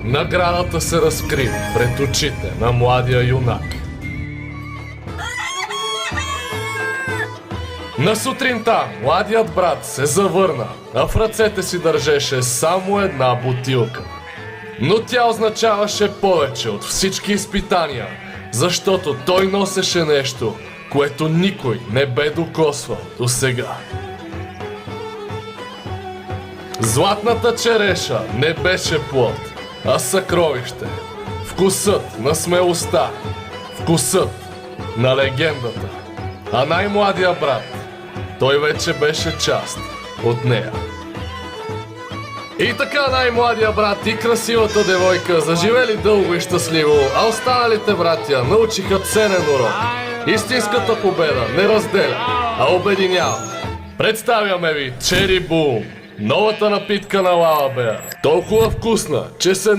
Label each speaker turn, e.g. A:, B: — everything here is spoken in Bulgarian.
A: наградата се разкри пред очите на младия юнак. На сутринта младият брат се завърна, а в ръцете си държеше само една бутилка. Но тя означаваше повече от всички изпитания, защото той носеше нещо, което никой не бе докосвал досега. Златната череша не беше плод, а съкровище. Вкусът на смелостта, вкусът на легендата. А най-младия брат, той вече беше част от нея. И така най-младия брат и красивата девойка заживели дълго и щастливо, а останалите братя научиха ценен урок. Истинската победа не разделя, а обединява. Представяме ви Чери Бум, новата напитка на Лала Беар. Толкова вкусна, че се